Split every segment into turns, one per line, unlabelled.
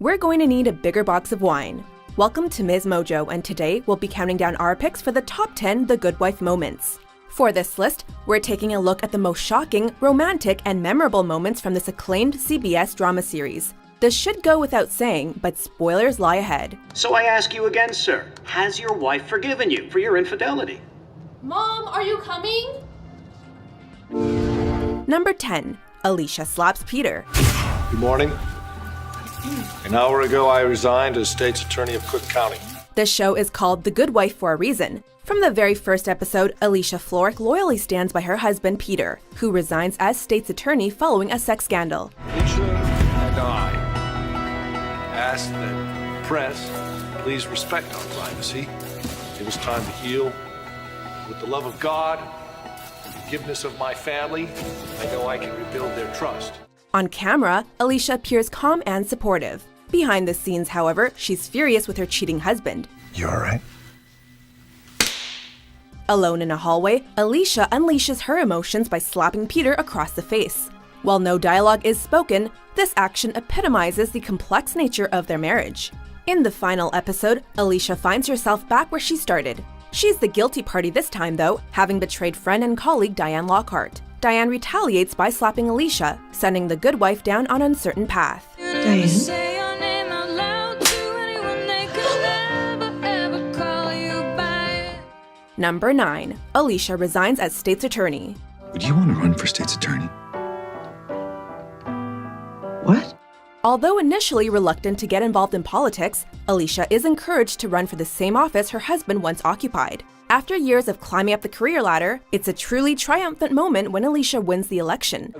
we're going to need a bigger box of wine. Welcome to Ms. Mojo, and today we'll be counting down our picks for the top 10 The Good Wife moments. For this list, we're taking a look at the most shocking, romantic, and memorable moments from this acclaimed CBS drama series. This should go without saying, but spoilers lie ahead.
So I ask you again, sir, has your wife forgiven you for your infidelity?
Mom, are you coming?
Number 10. Alicia slaps Peter.
Good morning. An hour ago, I resigned as state's attorney of Cook County.
This show is called The Good Wife for a reason. From the very first episode, Alicia Florrick loyally stands by her husband, Peter, who resigns as state's attorney following a sex scandal.
Alicia and I ask that press please respect our privacy. It was time to heal. With the love of God, the forgiveness of my family, I know I can rebuild their trust.
On camera, Alicia appears calm and supportive. Behind the scenes, however, she's furious with her cheating husband.
You all right?
Alone in a hallway, Alicia unleashes her emotions by slapping Peter across the face. While no dialogue is spoken, this action epitomizes the complex nature of their marriage. In the final episode, Alicia finds herself back where she started. She's the guilty party this time, though, having betrayed friend and colleague Diane Lockhart. Diane retaliates by slapping Alicia, sending the good wife down on an uncertain path.
Diane?
Number 9. Alicia resigns as state's attorney.
Would you want to run for state's attorney?
What?
Although initially reluctant to get involved in politics, Alicia is encouraged to run for the same office her husband once occupied. After years of climbing up the career ladder, it's a truly triumphant moment when Alicia wins the election.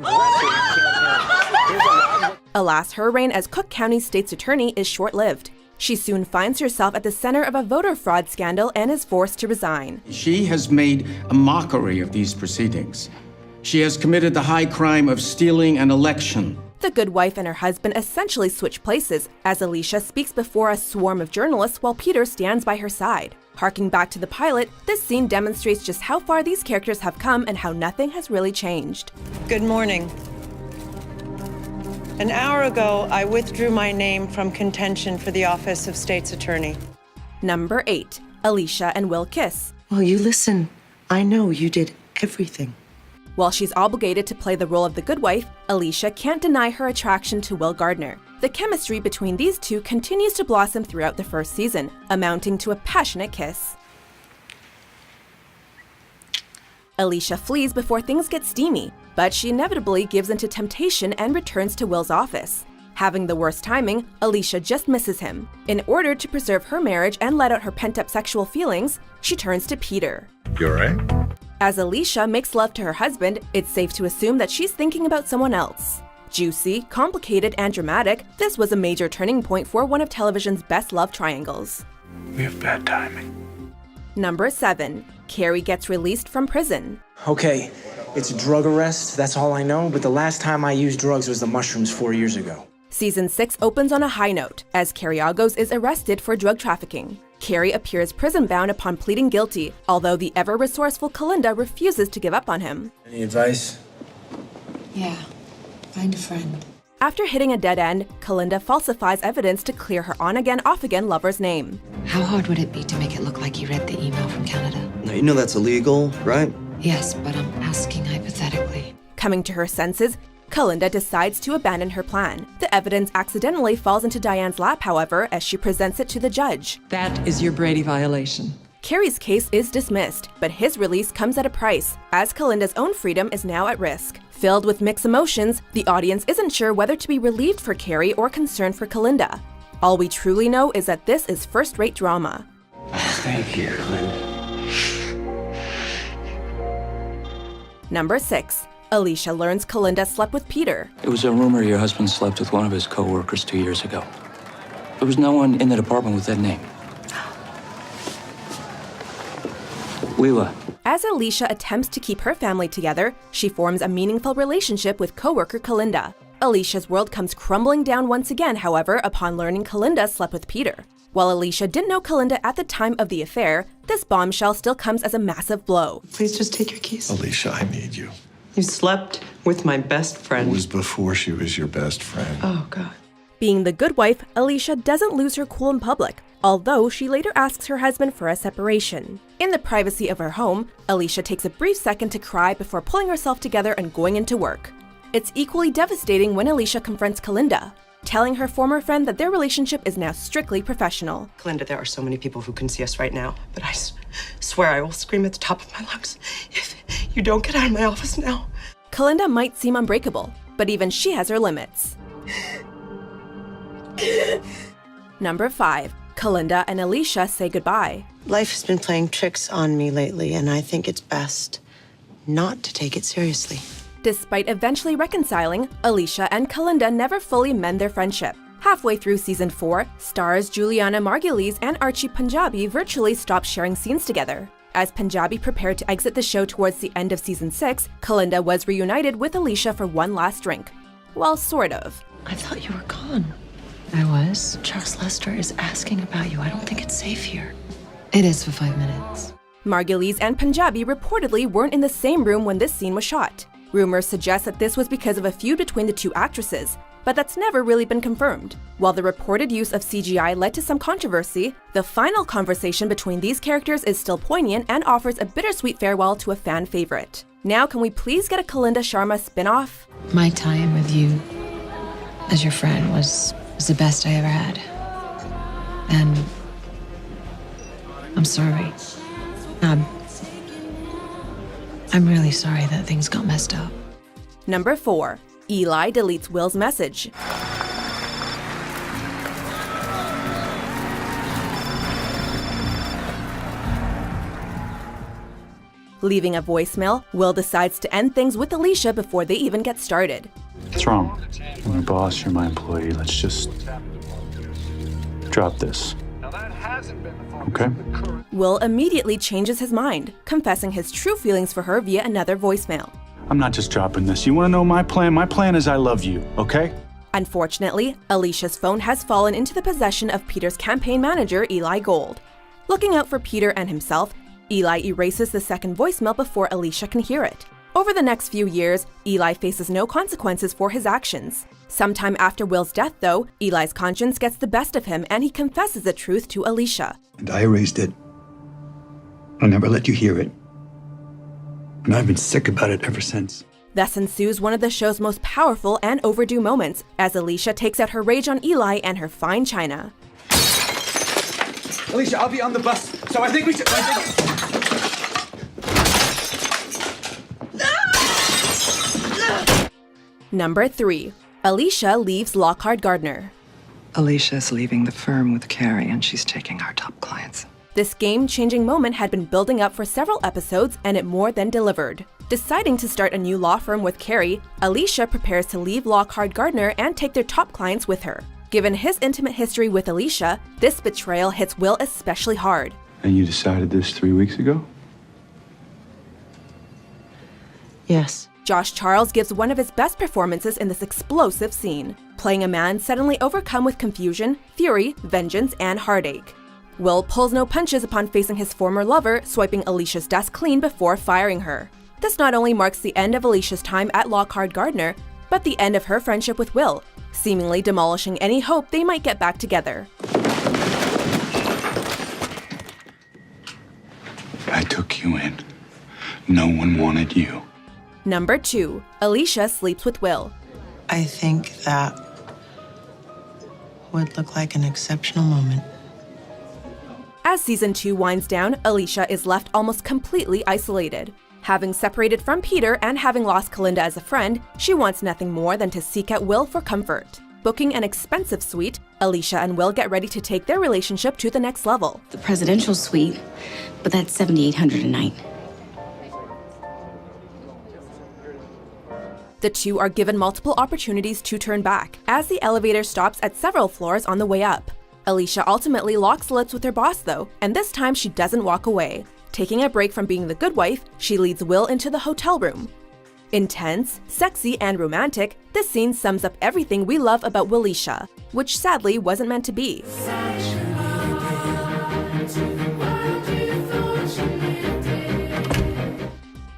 Alas, her reign as Cook County state's attorney is short-lived. She soon finds herself at the center of a voter fraud scandal and is forced to resign.
She has made a mockery of these proceedings. She has committed the high crime of stealing an election.
The good wife and her husband essentially switch places, as Alicia speaks before a swarm of journalists while Peter stands by her side. Harking back to the pilot, this scene demonstrates just how far these characters have come and how nothing has really changed.
Good morning. An hour ago, I withdrew my name from contention for the office of state's attorney.
Number 8. Alicia and Will kiss.
Well, you listen. I know you did everything.
While she's obligated to play the role of the good wife, Alicia can't deny her attraction to Will Gardner. The chemistry between these two continues to blossom throughout the first season, amounting to a passionate kiss. Alicia flees before things get steamy, but she inevitably gives into temptation and returns to Will's office. Having the worst timing, Alicia just misses him. In order to preserve her marriage and let out her pent-up sexual feelings, she turns to Peter.
You all right?
As Alicia makes love to her husband, it's safe to assume that she's thinking about someone else. Juicy, complicated, and dramatic, this was a major turning point for one of television's best love triangles.
We have bad timing.
Number 7. Cary gets released from prison.
Okay, it's a drug arrest, that's all I know, but the last time I used drugs was the mushrooms 4 years ago.
Season 6 opens on a high note, as Cary is arrested for drug trafficking. Cary appears prison-bound upon pleading guilty, although the ever-resourceful Kalinda refuses to give up on him.
Any advice?
Yeah, find a friend.
After hitting a dead end, Kalinda falsifies evidence to clear her on-again, off-again lover's name.
How hard would it be to make it look like you read the email from Canada?
Now, you know that's illegal, right?
Yes, but I'm asking hypothetically.
Coming to her senses, Kalinda decides to abandon her plan. The evidence accidentally falls into Diane's lap, however, as she presents it to the judge.
That is your Brady violation.
Cary's case is dismissed, but his release comes at a price, as Kalinda's own freedom is now at risk. Filled with mixed emotions, the audience isn't sure whether to be relieved for Cary or concerned for Kalinda. All we truly know is that this is first-rate drama.
Thank you, Kalinda.
Number 6. Alicia learns Kalinda slept with Peter.
It was a rumor your husband slept with one of his co-workers 2 years ago. There was no one in the department with that name. Wheeler.
As Alicia attempts to keep her family together, she forms a meaningful relationship with co-worker Kalinda. Alicia's world comes crumbling down once again, however, upon learning Kalinda slept with Peter. While Alicia didn't know Kalinda at the time of the affair, this bombshell still comes as a massive blow.
Please just take your keys.
Alicia, I need you.
You slept with my best friend.
It was before she was your best friend.
Oh, God.
Being the good wife, Alicia doesn't lose her cool in public, although she later asks her husband for a separation. In the privacy of her home, Alicia takes a brief second to cry before pulling herself together and going into work. It's equally devastating when Alicia confronts Kalinda, telling her former friend that their relationship is now strictly professional.
Kalinda, there are so many people who can see us right now, but I swear I will scream at the top of my lungs if you don't get out of my office now.
Kalinda might seem unbreakable, but even she has her limits. Number 5. Kalinda and Alicia say goodbye.
Life has been playing tricks on me lately, and I think it's best not to take it seriously.
Despite eventually reconciling, Alicia and Kalinda never fully mend their friendship. Halfway through season 4, stars Juliana Margulies and Archie Punjabi virtually stopped sharing scenes together. As Punjabi prepared to exit the show towards the end of season 6, Kalinda was reunited with Alicia for one last drink. Well, sort of.
I thought you were gone.
I was.
Charles Lester is asking about you. I don't think it's safe here.
It is for 5 minutes.
Margulies and Punjabi reportedly weren't in the same room when this scene was shot. Rumors suggest that this was because of a feud between the two actresses, but that's never really been confirmed. While the reported use of CGI led to some controversy, the final conversation between these characters is still poignant and offers a bittersweet farewell to a fan favorite. Now, can we please get a Kalinda Sharma spin-off?
My time with you as your friend was the best I ever had. And I'm sorry. I'm really sorry that things got messed up.
Number 4. Eli deletes Will's message. Leaving a voicemail, Will decides to end things with Alicia before they even get started.
What's wrong? I'm your boss, you're my employee. Let's just drop this. Okay?
Will immediately changes his mind, confessing his true feelings for her via another voicemail.
I'm not just dropping this. You want to know my plan? My plan is I love you, okay?
Unfortunately, Alicia's phone has fallen into the possession of Peter's campaign manager, Eli Gold. Looking out for Peter and himself, Eli erases the second voicemail before Alicia can hear it. Over the next few years, Eli faces no consequences for his actions. Sometime after Will's death, though, Eli's conscience gets the best of him and he confesses the truth to Alicia.
And I erased it. I'll never let you hear it. And I've been sick about it ever since.
Thus ensues one of the show's most powerful and overdue moments, as Alicia takes out her rage on Eli and her fine china.
Alicia, I'll be on the bus, so I think we should...
Number 3. Alicia leaves Lockhart Gardner.
Alicia's leaving the firm with Cary, and she's taking our top clients.
This game-changing moment had been building up for several episodes, and it more than delivered. Deciding to start a new law firm with Cary, Alicia prepares to leave Lockhart Gardner and take their top clients with her. Given his intimate history with Alicia, this betrayal hits Will especially hard.
And you decided this 3 weeks ago?
Yes.
Josh Charles gives one of his best performances in this explosive scene, playing a man suddenly overcome with confusion, fury, vengeance, and heartache. Will pulls no punches upon facing his former lover, swiping Alicia's desk clean before firing her. This not only marks the end of Alicia's time at Lockhart Gardner, but the end of her friendship with Will, seemingly demolishing any hope they might get back together.
I took you in. No one wanted you.
Number 2. Alicia sleeps with Will.
I think that would look like an exceptional moment.
As season 2 winds down, Alicia is left almost completely isolated. Having separated from Peter and having lost Kalinda as a friend, she wants nothing more than to seek out Will for comfort. Booking an expensive suite, Alicia and Will get ready to take their relationship to the next level.
The presidential suite, but that's $7,800 a night.
The two are given multiple opportunities to turn back, as the elevator stops at several floors on the way up. Alicia ultimately locks lips with her boss though, and this time she doesn't walk away. Taking a break from being the good wife, she leads Will into the hotel room. Intense, sexy, and romantic, this scene sums up everything we love about Willisha, which sadly wasn't meant to be.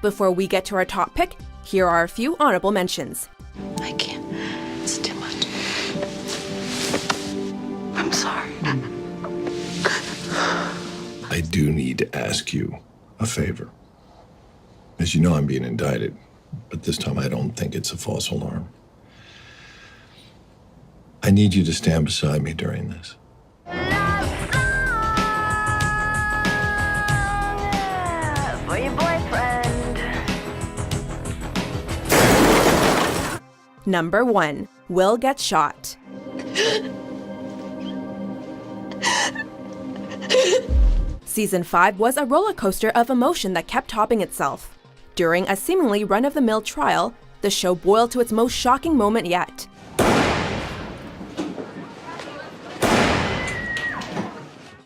Before we get to our top pick, here are a few honorable mentions.
I can't. It's too much.
do need to ask you a favor. As you know, I'm being indicted, but this time I don't think it's a false alarm. I need you to stand beside me during this.
For your boyfriend.
Number 1. Will gets shot. Season 5 was a roller coaster of emotion that kept topping itself. During a seemingly run-of-the-mill trial, the show boiled to its most shocking moment yet.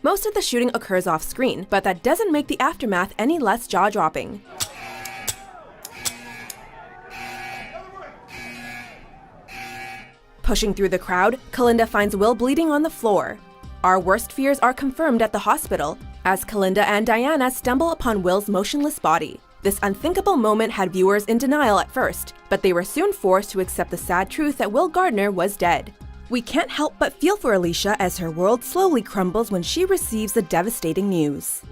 Most of the shooting occurs off-screen, but that doesn't make the aftermath any less jaw-dropping. Pushing through the crowd, Kalinda finds Will bleeding on the floor. Our worst fears are confirmed at the hospital, as Kalinda and Diana stumble upon Will's motionless body. This unthinkable moment had viewers in denial at first, but they were soon forced to accept the sad truth that Will Gardner was dead. We can't help but feel for Alicia as her world slowly crumbles when she receives the devastating news.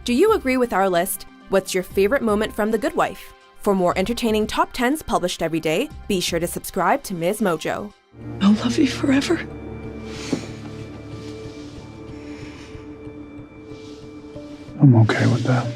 Do you agree with our list? What's your favorite moment from The Good Wife? For more entertaining top 10s published every day, be sure to subscribe to Ms. Mojo.
I'll love you forever.
I'm okay with that.